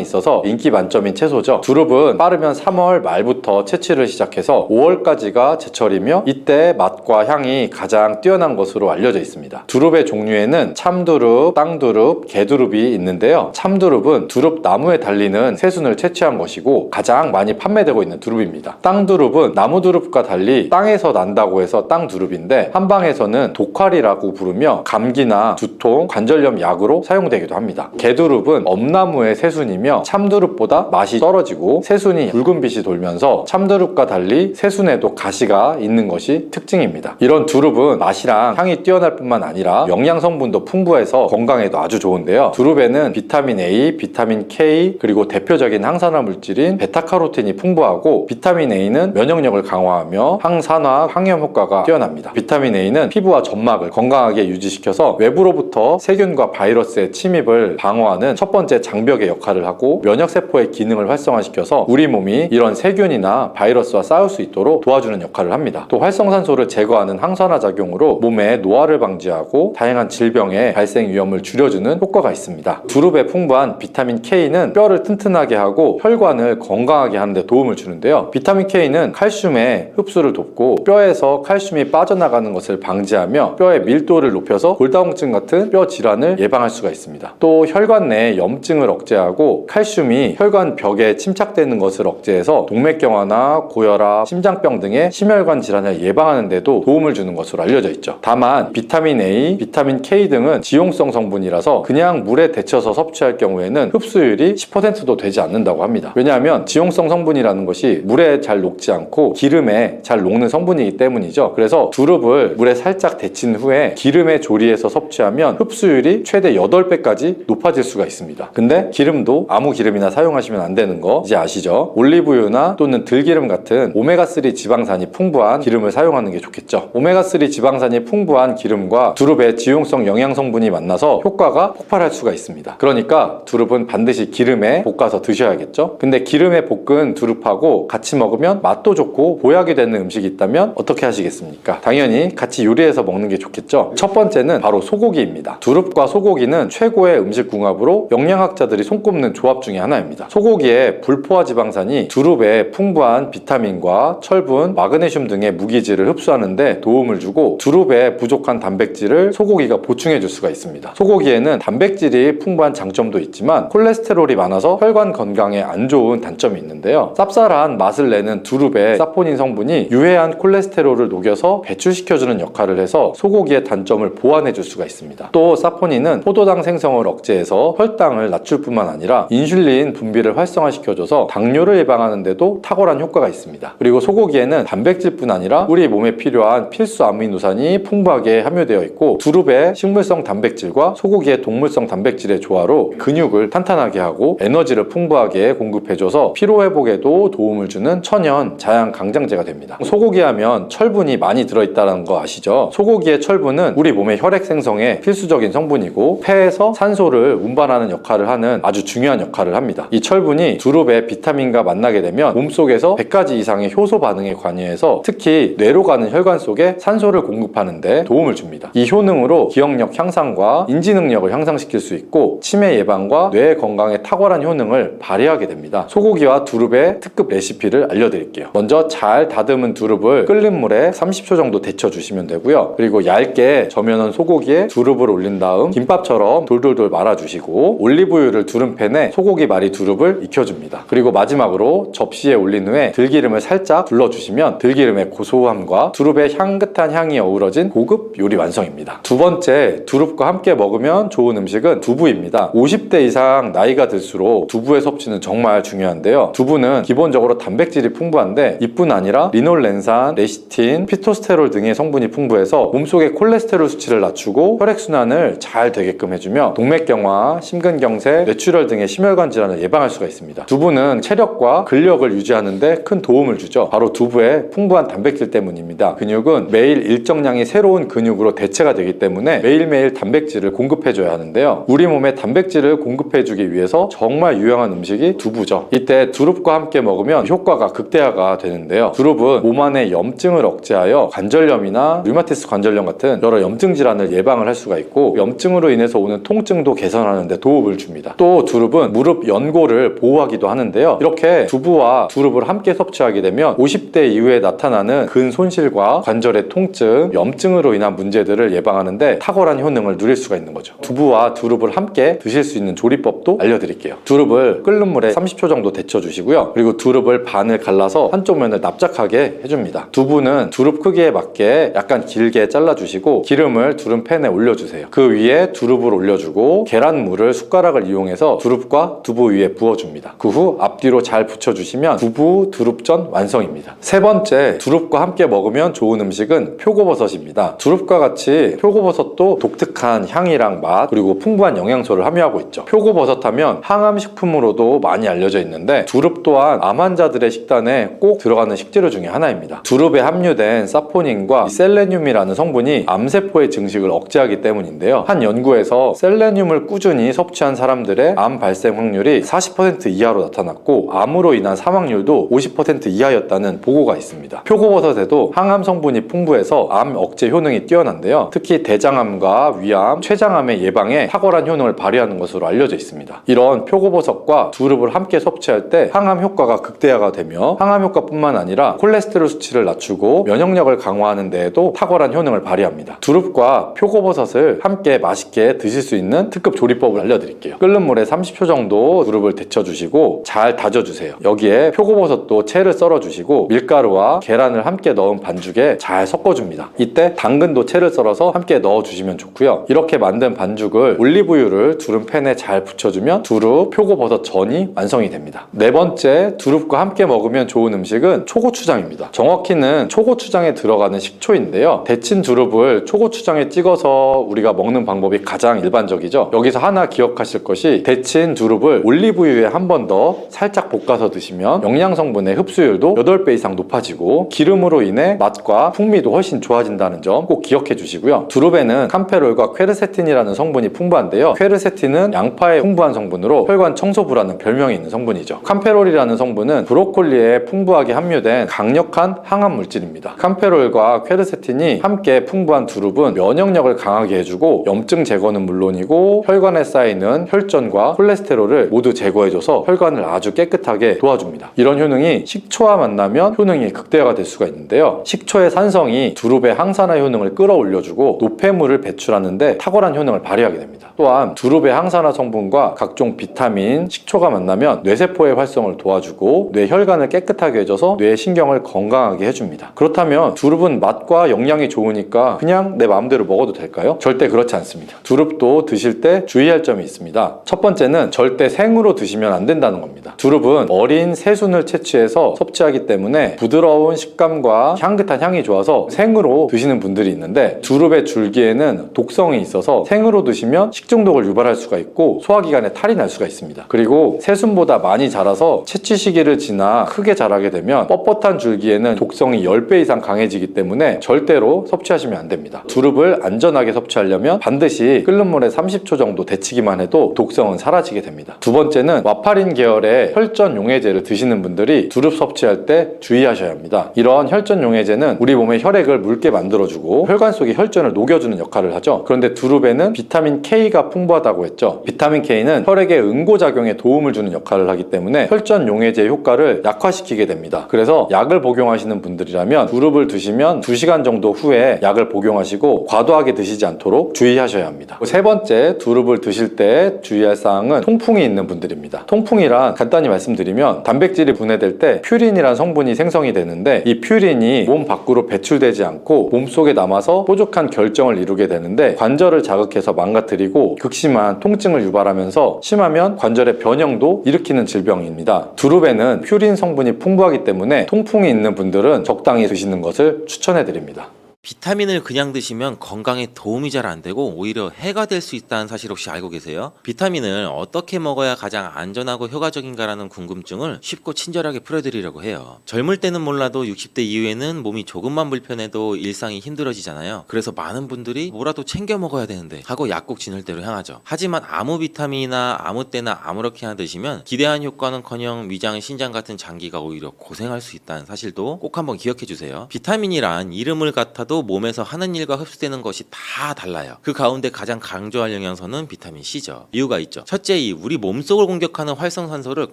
있어서 인기 만점인 채소죠. 두릅은 빠르면 3월 말부터 채취를 시작해서 5월까지가 제철이며 이때 맛과 향이 가장 뛰어난 것으로 알려져 있습니다. 두릅의 종류에는 참두릅, 땅두릅, 개두릅이 있는데요. 참두릅은 두릅 나무에 달리는 새순을 채취한 것이고 가장 많이 판매되고 있는 두릅입니다. 땅두릅은 나무두릅과 달리 땅에서 난다고 해서 땅두릅인데 한방에서는 독활이라고 부르며 감기나 두통, 관절염 약으로 사용되기도 합니다. 개두릅은 엄나무의 새순이며 참두릅보다 맛이 떨어지고 새순이 붉은 빛이 돌면서 참두릅과 달리 새순에도 가시가 있는 것이 특징입니다. 이런 두릅은 맛이랑 향이 뛰어날 뿐만 아니라 영양 성분도 풍부해서 건강에도 아주 좋은데요. 두릅에는 비타민 A, 비타민 K 그리고 대표적인 항산화 물질인 베타카로틴이 풍부하고 비타민 A는 면역력을 강화하며 항산화, 항염 효과가 뛰어납니다. 비타민 A는 피부와 점막을 건강하게 유지시켜서 외부로부터 세균과 바이러스의 침입을 방어하는 첫 번째 장벽의 역할을 하고 면역세포의 기능을 활성화시켜서 우리 몸이 이런 세균이나 바이러스와 싸울 수 있도록 도와주는 역할을 합니다. 또 활성산소를 제거하는 항산화 작용으로 몸의 노화를 방지하고 다양한 질병의 발생 위험을 줄여주는 효과가 있습니다. 두릅에 풍부한 비타민 K는 뼈를 튼튼하게 하고 혈관을 건강하게 하는 데 도움을 주는데요. 비타민 K는 칼슘의 흡수를 돕고 뼈에서 칼슘이 빠져나가는 것을 방지하며 뼈의 밀도를 높여서 골다공증 같은 뼈 질환을 예방할 수가 있습니다. 또 혈관 내 염증을 억제하고 칼슘이 혈관 벽에 침착되는 것을 억제해서 동맥경화나 고혈압, 심장병 등의 심혈관 질환을 예방하는 데도 도움을 주는 것으로 알려져 있죠. 다만 비타민 A, 비타민 K 등은 지용성 성분이라서 그냥 물에 데쳐서 섭취할 경우에는 흡수율이 10%도 되지 않는다고 합니다. 왜냐하면 지용성 성분이라는 것이 물에 잘 녹지 않고 기름에 잘 녹는 성분이기 때문이죠. 그래서 두릅을 물에 살짝 데친 후에 기름에 조리해서 섭취하면 흡수율이 최대 8배까지 높아질 수가 있습니다. 근데 기름도 아무 기름이나 사용하시면 안 되는 거 이제 아시죠? 올리브유나 또는 들기름 같은 오메가3 지방산이 풍부한 기름을 사용하는 게 좋겠죠. 오메가3 지방산이 풍부한 기름과 두릅의 지용성 영양 성분이 만나서 효과가 폭발할 수가 있습니다. 그러니까 두릅은 반드시 기름에 볶아서 드셔야겠죠. 근데 기름에 볶은 두릅하고 같이 먹으면 맛도 좋고 보약이 되는 음식이 있다면 어떻게 하시겠습니까? 당연히 같이 요리해서 먹는 게 좋겠죠. 첫 번째는 바로 소고기입니다. 두릅과 소고기는 최고의 음식 궁합으로 영양학자들이 손꼽는 조합 중에 하나입니다. 소고기의 불포화 지방산이 두릅의 풍부한 비타민과 철분, 마그네슘 등의 무기질을 흡수하는 데 도움을 주고 두릅의 부족한 단백질을 소고기가 보충해 줄 수가 있습니다. 소고기에는 단백질이 풍부한 장점도 있지만 콜레스테롤이 많아서 혈관 건강에 안 좋은 단점이 있는데요. 쌉쌀한 맛을 내는 두릅의 사포닌 성분이 유해한 콜레스테롤을 녹여서 배출시켜주는 역할을 해서 소고기의 단점을 보완해 줄 수가 있습니다. 또 사포닌은 포도당 생성을 억제해서 혈당을 낮출 뿐만 아니라 인슐린 분비를 활성화시켜줘서 당뇨를 예방하는 데도 탁월한 효과가 있습니다. 그리고 소고기에는 단백질뿐 아니라 우리 몸에 필요한 필수 아미노산이 풍부하게 함유되어 있고 두릅의 식물성 단백질과 소고기의 동물성 단백질의 조화로 근육을 탄탄하게 하고 에너지를 풍부하게 공급해줘서 피로회복에도 도움을 주는 천연 자양 강장제가 됩니다. 소고기 하면 철분이 많이 들어있다는 거 아시죠? 소고기의 철분은 우리 몸의 혈액 생성에 필수적인 성분이고 폐에서 산소를 운반하는 역할을 하는 아주 중요한 역할을 합니다. 이 철분이 두릅의 비타민과 만나게 되면 몸속에서 100가지 이상의 효소 반응에 관여해서 특히 뇌로 가는 혈관 속에 산소를 공급하는 데 도움을 줍니다. 이 효능으로 기억력 향상과 인지 능력을 향상시킬 수 있고 치매 예방과 뇌 건강에 탁월한 효능을 발휘하게 됩니다. 소고기와 두릅의 특급 레시피를 알려드릴게요. 먼저 잘 다듬은 두릅을 끓는 물에 30초 정도 데쳐주시면 되고요. 그리고 얇게 저면한 소고기에 두릅을 올린 다음 김밥처럼 돌돌돌 말아주시고 올리브유를 두른 팬에 소고기 말이 두릅을 익혀줍니다. 그리고 마지막으로 접시에 올린 후에 들기름을 살짝 둘러주시면 들기름의 고소함과 두릅의 향긋한 향이 어우러진 고급 요리 완성입니다. 두 번째, 두릅과 함께 먹으면 좋은 음식은 두부입니다. 50대 이상 나이가 들수록 두부의 섭취는 정말 중요한데요. 두부는 기본적으로 단백질이 풍부한데 이뿐 아니라 리놀렌산, 레시틴, 피토스테롤 등이 등의 성분이 풍부해서 몸속의 콜레스테롤 수치를 낮추고 혈액순환을 잘 되게끔 해주며 동맥경화, 심근경색, 뇌출혈 등의 심혈관 질환을 예방할 수가 있습니다. 두부는 체력과 근력을 유지하는 데 큰 도움을 주죠. 바로 두부의 풍부한 단백질 때문입니다. 근육은 매일 일정량의 새로운 근육으로 대체가 되기 때문에 매일매일 단백질을 공급해줘야 하는데요. 우리 몸에 단백질을 공급해주기 위해서 정말 유용한 음식이 두부죠. 이때 두릅과 함께 먹으면 효과가 극대화가 되는데요. 두릅은 몸 안의 염증을 억제하여 관절염이나 류마티스 관절염 같은 여러 염증 질환을 예방을 할 수가 있고, 염증으로 인해서 오는 통증도 개선하는 데 도움을 줍니다. 또 두릅은 무릎 연골을 보호하기도 하는데요. 이렇게 두부와 두릅을 함께 섭취하게 되면 50대 이후에 나타나는 근 손실과 관절의 통증, 염증으로 인한 문제들을 예방하는데 탁월한 효능을 누릴 수가 있는 거죠. 두부와 두릅을 함께 드실 수 있는 조리법도 알려드릴게요. 두릅을 끓는 물에 30초 정도 데쳐주시고요. 그리고 두릅을 반을 갈라서 한쪽 면을 납작하게 해줍니다. 두부는 두릅 크기에 맞게 약간 길게 잘라주시고 기름을 두릅 팬에 올려주세요. 그 위에 두릅을 올려주고 계란물을 숟가락을 이용해서 두릅과 두부 위에 부어줍니다. 그 후 앞뒤로 잘 붙여주시면 두부 두릅전 완성입니다. 세 번째, 두릅과 함께 먹으면 좋은 음식은 표고버섯입니다. 두릅과 같이 표고버섯도 독특한 향이랑 맛, 그리고 풍부한 영양소를 함유하고 있죠. 표고버섯 하면 항암식품으로도 많이 알려져 있는데 두릅 또한 암 환자들의 식단에 꼭 들어가는 식재료 중에 하나입니다. 두릅에 함유된 사포닌과 셀레늄이라는 성분이 암세포의 증식을 억제하기 때문인데요. 한 연구에서 셀레늄을 꾸준히 섭취한 사람들의 암 발생 확률이 40% 이하로 나타났고, 암으로 인한 사망률도 50% 이하였다는 보고가 있습니다. 표고버섯에도 항암 성분이 풍부해서 암 억제 효능이 뛰어난데요. 특히 대장암과 위암, 췌장암의 예방에 탁월한 효능을 발휘하는 것으로 알려져 있습니다. 이런 표고버섯과 두릅을 함께 섭취할 때 항암 효과가 극대화가 되며 항암 효과뿐만 아니라 콜레스테롤 수치를 낮추고 면역력을 강화하는 데에도 탁월한 효능을 발휘합니다. 두릅과 표고버섯을 함께 맛있게 드실 수 있는 특급 조리법을 알려드릴게요. 끓는 물에 30초 정도 두릅을 데쳐주시고 잘 다져주세요. 여기에 표고버섯도 채를 썰어주시고 밀가루와 계란을 함께 넣은 반죽에 잘 섞어줍니다. 이때 당근도 채를 썰어서 함께 넣어주시면 좋고요. 이렇게 만든 반죽을 올리브유를 두릅 팬에 잘 붙여주면 두릅 표고버섯 전이 완성이 됩니다. 네 번째, 두릅과 함께 먹으면 좋은 음식은 초고추장입니다. 정확히는 초고추장에 들어가는 식초인데요. 데친 두릅을 초고추장에 찍어서 우리가 먹는 방법이 가장 일반적이죠. 여기서 하나 기억하실 것이, 데친 두릅을 올리브유에 한 번 더 살짝 볶아서 드시면 영양 성분의 흡수율도 8배 이상 높아지고 기름으로 인해 맛과 풍미도 훨씬 좋아진다는 점 꼭 기억해 주시고요. 두릅에는 캄페롤과 퀘르세틴이라는 성분이 풍부한데요. 퀘르세틴은 양파의 풍부한 성분으로 혈관 청소부라는 별명이 있는 성분이죠. 캄페롤이라는 성분은 브로콜리에 풍부하게 함유된 강력한 항암 물질입니다. 캄페롤과 퀘르세틴이 함께 풍부한 두릅은 면역력을 강하게 해주고 염증 제거는 물론이고 혈관에 쌓이는 혈전과 콜레스테롤을 모두 제거해줘서 혈관을 아주 깨끗하게 도와줍니다. 이런 효능이 식초와 만나면 효능이 극대화가 될 수가 있는데요. 식초의 산성이 두릅의 항산화 효능을 끌어올려주고 노폐물을 배출하는데 탁월한 효능을 발휘하게 됩니다. 또한 두릅의 항산화 성분과 각종 비타민, 식초가 만나면 뇌세포의 활성을 도와주고 뇌 혈관을 깨끗하게 해줘서 뇌 신경을 건강하게 해줍니다. 그렇다면 두릅은 맛과 영양이 좋으니까 그냥 내 마음대로 먹어도 될까요? 절대 그렇지 않습니다. 두릅도 드실 때 주의할 점이 있습니다. 첫 번째는 절대 생으로 드시면 안 된다는 겁니다. 두릅은 어린 새순을 채취해서 섭취하기 때문에 부드러운 식감과 향긋한 향이 좋아서 생으로 드시는 분들이 있는데, 두릅의 줄기에는 독성이 있어서 생으로 드시면 식중독을 유발할 수가 있고 소화기관에 탈이 날 수가 있습니다. 그리고 새순보다 많이 자라서 채취 시기를 지나 크게 자라게 되면 뻣뻣한 줄기에는 독성이 10배 이상 강해지기 때문에 절대로 섭취하시면 안 됩니다. 두릅을 안전하게 섭취하려면 반드시 끓는 물에 30초 정도 데치기만 해도 독성은 사라지게 됩니다. 두 번째는 와파린 계열의 혈전 용해제를 드시는 분들이 두릅 섭취할 때 주의하셔야 합니다. 이런 혈전 용해제는 우리 몸의 혈액을 묽게 만들어주고 혈관 속의 혈전을 녹여주는 역할을 하죠. 그런데 두릅에는 비타민 K가 풍부하다고 했죠. 비타민 K는 혈액의 응고작용에 도움을 주는 역할을 하기 때문에 혈전 용해제의 효과를 약화시키게 됩니다. 그래서 약을 복용하시는 분들이라면 두릅을 드시면 2시간 정도 후에 약을 복용하시고 과도하게 드시지 않도록 주의하셔야 합니다. 세 번째, 두릅을 드실 때 주의할 사항은 통풍이 있는 분들입니다. 통풍이란 간단히 말씀드리면 단백질이 분해될 때 퓨린이란 성분이 생성이 되는데, 이 퓨린이 몸 밖으로 배출되지 않고 몸속에 남아서 뾰족한 결정을 이루게 되는데 관절을 자극해서 망가뜨리고 극심한 통증을 유발하면서 심하면 관절의 변형도 일으키는 질병입니다. 두릅에는 퓨린 성분이 풍부하기 때문에 통풍이 있는 분들은 적당히 드시는 것을 추천해 드립니다. 비타민을 그냥 드시면 건강에 도움이 잘 안 되고 오히려 해가 될 수 있다는 사실 혹시 알고 계세요? 비타민을 어떻게 먹어야 가장 안전하고 효과적인가라는 궁금증을 쉽고 친절하게 풀어드리려고 해요. 젊을 때는 몰라도 60대 이후에는 몸이 조금만 불편해도 일상이 힘들어지잖아요. 그래서 많은 분들이 뭐라도 챙겨 먹어야 되는데 하고 약국 진열대로 향하죠. 하지만 아무 비타민이나 아무 때나 아무렇게나 드시면 기대한 효과는커녕 위장, 신장 같은 장기가 오히려 고생할 수 있다는 사실도 꼭 한번 기억해 주세요. 비타민이란 이름을 같아도 몸에서 하는 일과 흡수되는 것이 다 달라요. 그 가운데 가장 강조할 영양소는 비타민 C죠. 이유가 있죠. 첫째, 우리 몸속을 공격하는 활성산소를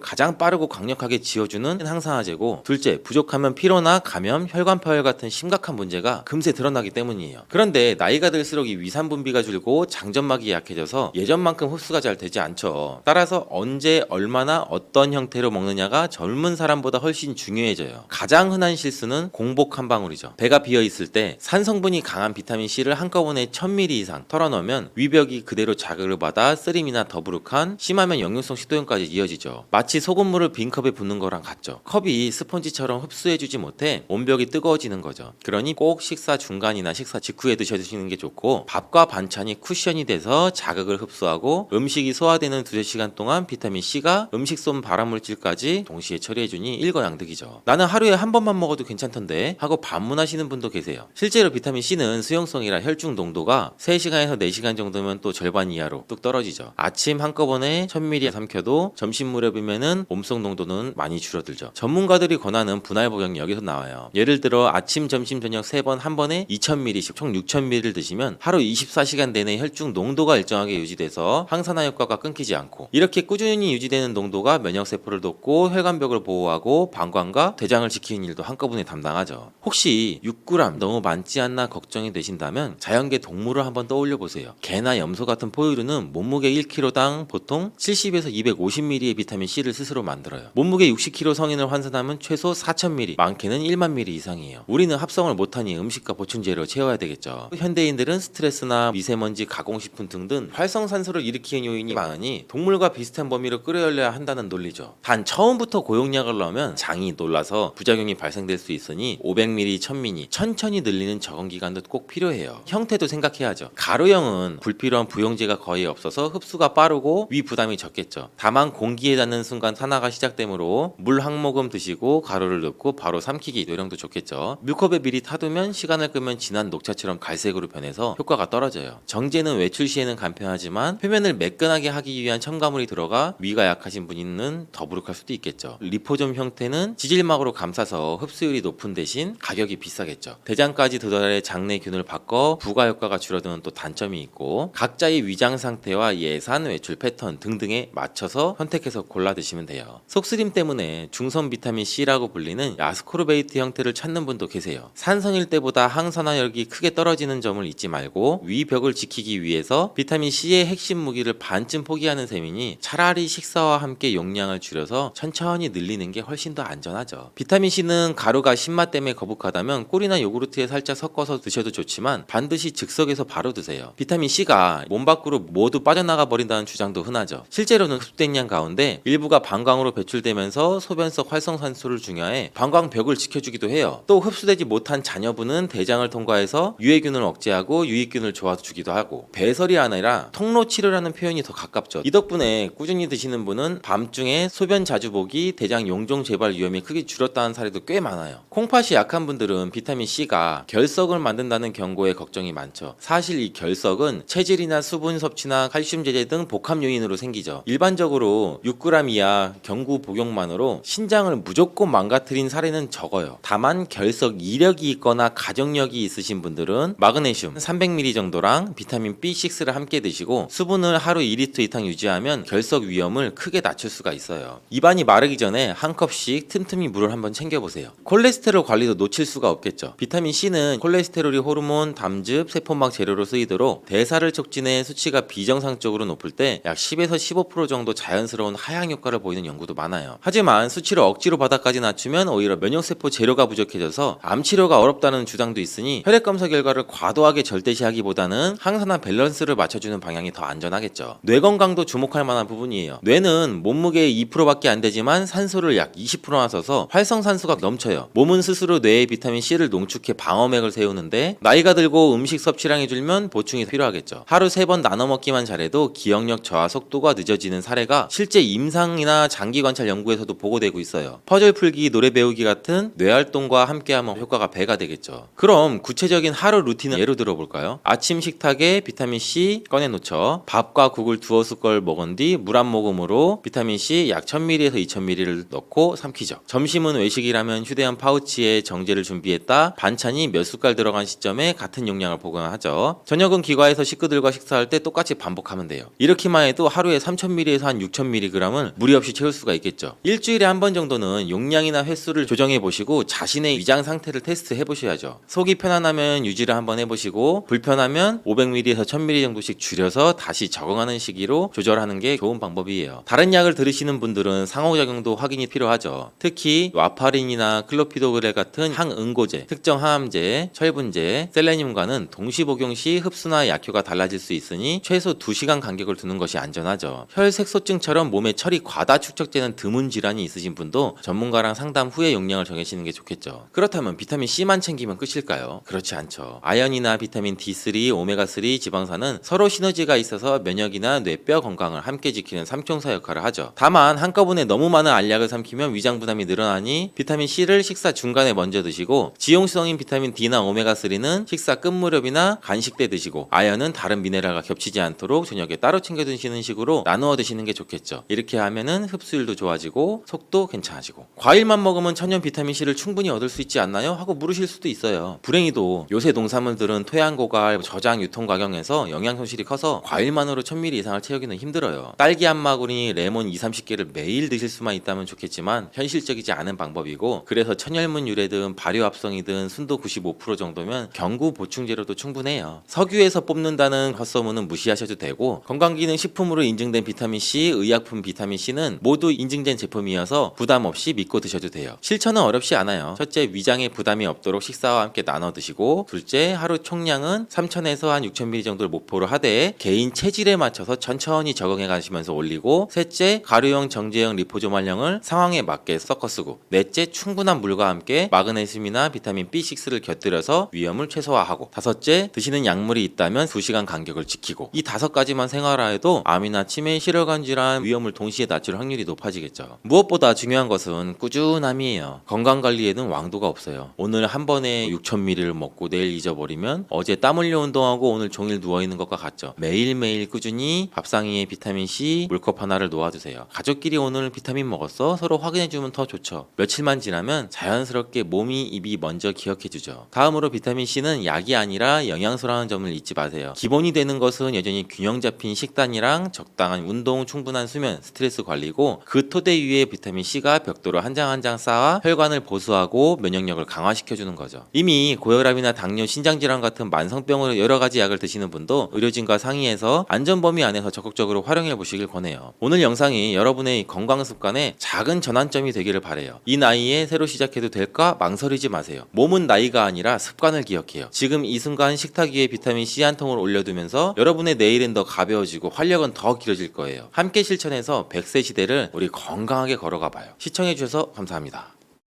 가장 빠르고 강력하게 지어주는 항산화제고, 둘째, 부족하면 피로나 감염, 혈관 파열 같은 심각한 문제가 금세 드러나기 때문이에요. 그런데 나이가 들수록 이 위산 분비가 줄고 장점막이 약해져서 예전만큼 흡수가 잘 되지 않죠. 따라서 언제, 얼마나, 어떤 형태로 먹느냐가 젊은 사람보다 훨씬 중요해져요. 가장 흔한 실수는 공복 한 방울이죠. 배가 비어 있을 때 산 성분이 강한 비타민 C를 한꺼번에 1000ml 이상 털어넣으면 위벽이 그대로 자극을 받아 쓰림이나 더부룩한, 심하면 역류성 식도염까지 이어지죠. 마치 소금물을 빈 컵에 붓는 거랑 같죠. 컵이 스펀지처럼 흡수해주지 못해 온벽이 뜨거워지는 거죠. 그러니 꼭 식사 중간이나 식사 직후에 드셔주시는 게 좋고, 밥과 반찬이 쿠션이 돼서 자극을 흡수하고 음식이 소화되는 두세 시간 동안 비타민 C가 음식 속 발암물질까지 동시에 처리해주니 일거양득이죠. 나는 하루에 한 번만 먹어도 괜찮던데 하고 반문하시는 분도 계세요. 실제로 비타민 C는 수용성이라 혈중 농도가 3시간에서 4시간 정도면 또 절반 이하로 뚝 떨어지죠. 아침 한꺼번에 1000ml 삼켜도 점심 무렵이면은 몸속 농도는 많이 줄어들죠. 전문가들이 권하는 분할 복용이 여기서 나와요. 예를 들어 아침, 점심, 저녁 3번 한 번에 2000ml씩 총 6000ml를 드시면 하루 24시간 내내 혈중 농도가 일정하게 유지돼서 항산화 효과가 끊기지 않고, 이렇게 꾸준히 유지되는 농도가 면역세포를 돕고 혈관벽을 보호하고 방광과 대장을 지키는 일도 한꺼번에 담당하죠. 혹시 6g 너무 많지 않나 걱정이 되신다면 자연계 동물을 한번 떠올려 보세요. 개나 염소 같은 포유류는 몸무게 1kg당 보통 70에서 250ml의 비타민 C를 스스로 만들어요. 몸무게 60kg 성인을 환산하면 최소 4000ml, 많게는 1만 ml 이상이에요. 우리는 합성을 못하니 음식과 보충제로 채워야 되겠죠. 현대인들은 스트레스나 미세먼지, 가공식품 등등 활성산소를 일으키는 요인이 많으니 동물과 비슷한 범위로 끌어올려야 한다는 논리죠. 단 처음부터 고용량을 넣으면 장이 놀라서 부작용이 발생될 수 있으니 500ml, 1000ml 천천히 늘리는 적응 기간도 꼭 필요해요. 형태도 생각해야죠. 가루형은 불필요한 부용제가 거의 없어서 흡수가 빠르고 위 부담이 적겠죠. 다만 공기에 닿는 순간 산화가 시작되므로 물 한 모금 드시고 가루를 넣고 바로 삼키기, 요령도 좋겠죠. 물컵에 미리 타두면 시간을 끄면 진한 녹차처럼 갈색으로 변해서 효과가 떨어져요. 정제는 외출 시에는 간편하지만 표면을 매끈하게 하기 위한 첨가물이 들어가 위가 약하신 분은 더부룩할 수도 있겠죠. 리포좀 형태는 지질막으로 감싸서 흡수율이 높은 대신 가격이 비싸겠죠. 대장까지 도달해 장내균을 바꿔 부가 효과가 줄어드는 또 단점이 있고, 각자의 위장 상태와 예산, 외출 패턴 등등에 맞춰서 선택해서 골라 드시면 돼요. 속쓰림 때문에 중성 비타민 C라고 불리는 야스코르베이트 형태를 찾는 분도 계세요. 산성일 때보다 항산화력이 크게 떨어지는 점을 잊지 말고 위벽을 지키기 위해서 비타민 C의 핵심 무기를 반쯤 포기하는 셈이니 차라리 식사와 함께 용량을 줄여서 천천히 늘리는 게 훨씬 더 안전하죠. 비타민 C는 가루가 신맛 때문에 거북하다면 꿀이나 요구르트에 살짝 섞어서 드셔도 좋지만 반드시 즉석에서 바로 드세요. 비타민 C가 몸 밖으로 모두 빠져나가 버린다는 주장도 흔하죠. 실제로는 흡수된 양 가운데 일부가 방광으로 배출되면서 소변 속 활성산소를 중화해 방광벽을 지켜주기도 해요. 또 흡수되지 못한 잔여분은 대장을 통과해서 유해균을 억제하고 유익균을 좋아주기도 하고, 배설이 아니라 통로치료라는 표현이 더 가깝죠. 이 덕분에 꾸준히 드시는 분은 밤중에 소변 자주 보기, 대장 용종 재발 위험이 크게 줄었다는 사례도 꽤 많아요. 콩팥이 약한 분들은 비타민 C가 결석을 만든다는 경고에 걱정이 많죠. 사실 이 결석은 체질이나 수분 섭취나 칼슘 제제 등 복합 요인으로 생기죠. 일반적으로 6g 이하 경구 복용만으로 신장을 무조건 망가뜨린 사례는 적어요. 다만 결석 이력이 있거나 가족력이 있으신 분들은 마그네슘 300ml 정도랑 비타민 B6를 함께 드시고 수분을 하루 2리터 이상 유지하면 결석 위험을 크게 낮출 수가 있어요. 입안이 마르기 전에 한 컵씩 틈틈이 물을 한번 챙겨보세요. 콜레스테롤 관리도 놓칠 수가 없겠죠. 비타민 C는 콜레스테롤이 호르몬, 담즙, 세포막 재료로 쓰이도록 대사를 촉진해 수치가 비정상적으로 높을 때 약 10에서 15% 정도 자연스러운 하향 효과를 보이는 연구도 많아요. 하지만 수치를 억지로 바닥까지 낮추면 오히려 면역세포 재료가 부족해져서 암 치료가 어렵다는 주장도 있으니 혈액 검사 결과를 과도하게 절대시하기보다는 항산화 밸런스를 맞춰주는 방향이 더 안전하겠죠. 뇌 건강도 주목할 만한 부분이에요. 뇌는 몸무게의 2%밖에 안 되지만 산소를 약 20%나 써서 활성산소가 넘쳐요. 몸은 스스로 뇌의 비타민 C를 농축해 방어막을 공약을 세우는데 나이가 들고 음식 섭취량이 줄면 보충이 필요하겠죠. 하루 3번 나눠 먹기만 잘해도 기억력 저하 속도가 늦어지는 사례가 실제 임상이나 장기 관찰 연구에서도 보고되고 있어요. 퍼즐 풀기, 노래 배우기 같은 뇌활동과 함께하면 효과가 배가 되겠죠. 그럼 구체적인 하루 루틴을 예로 들어볼까요? 아침 식탁에 비타민C 꺼내놓죠. 밥과 국을 두어 숟갈 먹은 뒤 물 한 모금으로 비타민C 약 1000ml에서 2000ml를 넣고 삼키죠. 점심은 외식이라면 휴대용 파우치에 정제를 준비했다 반찬이 몇 숟갈 들어간 시점에 같은 용량을 보관하죠. 저녁은 기과에서 식구들과 식사할 때 똑같이 반복하면 돼요. 이렇게만 해도 하루에 3000ml에서 한 6000mg을 무리 없이 채울 수가 있겠죠. 일주일에 한 번 정도는 용량이나 횟수를 조정해 보시고 자신의 위장 상태를 테스트해 보셔야죠. 속이 편안하면 유지를 한번 해보시고 불편하면 500ml에서 1000ml 정도씩 줄여서 다시 적응하는 시기로 조절하는 게 좋은 방법이에요. 다른 약을 들으시는 분들은 상호작용도 확인이 필요하죠. 특히 와파린이나 클로피도그렐 같은 항응고제, 특정 항암제, 철분제, 셀레늄과는 동시 복용 시 흡수나 약효가 달라질 수 있으니 최소 2시간 간격을 두는 것이 안전하죠. 혈색소증처럼 몸에 철이 과다 축적되는 드문 질환이 있으신 분도 전문가랑 상담 후에 용량을 정하시는 게 좋겠죠. 그렇다면 비타민 C만 챙기면 끝일까요? 그렇지 않죠. 아연이나 비타민 D3, 오메가3, 지방산은 서로 시너지가 있어서 면역이나 뇌뼈 건강을 함께 지키는 삼총사 역할을 하죠. 다만 한꺼번에 너무 많은 알약을 삼키면 위장 부담이 늘어나니 비타민 C를 식사 중간에 먼저 드시고 지용성인 비타민 D나 오메가3는 식사 끝 무렵이나 간식 때 드시고 아연은 다른 미네랄과 겹치지 않도록 저녁에 따로 챙겨 드시는 식으로 나누어 드시는 게 좋겠죠. 이렇게 하면은 흡수율도 좋아지고 속도 괜찮아지고 과일만 먹으면 천연 비타민 C를 충분히 얻을 수 있지 않나요? 하고 물으실 수도 있어요. 불행히도 요새 농산물들은 토양 고갈, 저장, 유통 과정에서 영양 손실이 커서 과일만으로 1000ml 이상을 채우기는 힘들어요. 딸기 한 마구니, 레몬 2-30개를 매일 드실 수만 있다면 좋겠지만 현실적이지 않은 방법이고 그래서 천혈문 유래든 발효합성이든 순도 95% 정도면 경구 보충제로도 충분해요. 석유에서 뽑는다는 헛소문은 무시하셔도 되고 건강기능식품으로 인증된 비타민C, 의약품 비타민C는 모두 인증된 제품이어서 부담 없이 믿고 드셔도 돼요. 실천은 어렵지 않아요. 첫째, 위장에 부담이 없도록 식사와 함께 나눠 드시고 둘째, 하루 총량은 3000에서 한 6000ml 정도를 목표로 하되 개인 체질에 맞춰서 천천히 적응해 가시면서 올리고 셋째, 가루형, 정제형, 리포조말령을 상황에 맞게 섞어 쓰고 넷째, 충분한 물과 함께 마그네슘이나 비타민 B6를 곁들여서 위험을 최소화하고 다섯째, 드시는 약물이 있다면 2시간 간격을 지키고 이 5가지만 생활화해도 암이나 치매, 실혈관 질환 위험을 동시에 낮출 확률이 높아지겠죠. 무엇보다 중요한 것은 꾸준함이에요. 건강관리에는 왕도가 없어요. 오늘 한 번에 6000ml를 먹고 내일 잊어버리면 어제 땀 흘려 운동하고 오늘 종일 누워있는 것과 같죠. 매일매일 꾸준히 밥상위에 비타민C 물컵 하나를 놓아두세요. 가족끼리 오늘 비타민 먹었어? 서로 확인해주면 더 좋죠. 며칠만 지나면 자연스럽게 몸이 입이 먼저 기억해주죠. 다음으로 비타민C는 약이 아니라 영양소라는 점을 잊지 마세요. 기본이 되는 것은 여전히 균형 잡힌 식단이랑 적당한 운동, 충분한 수면, 스트레스 관리고 그 토대 위에 비타민C가 벽돌을 한 장 한 장 쌓아 혈관을 보수하고 면역력을 강화시켜주는 거죠. 이미 고혈압이나 당뇨, 신장질환 같은 만성병으로 여러 가지 약을 드시는 분도 의료진과 상의해서 안전 범위 안에서 적극적으로 활용해 보시길 권해요. 오늘 영상이 여러분의 건강 습관에 작은 전환점이 되기를 바래요. 이 나이에 새로 시작해도 될까? 망설이지 마세요. 몸은 나이가 아니라 습관을 기억해요. 지금 이 순간 식탁 위에 비타민 C 한 통을 올려두면서 여러분의 내일은 더 가벼워지고 활력은 더 길어질 거예요. 함께 실천해서 100세 시대를 우리 건강하게 걸어가 봐요. 시청해 주셔서 감사합니다.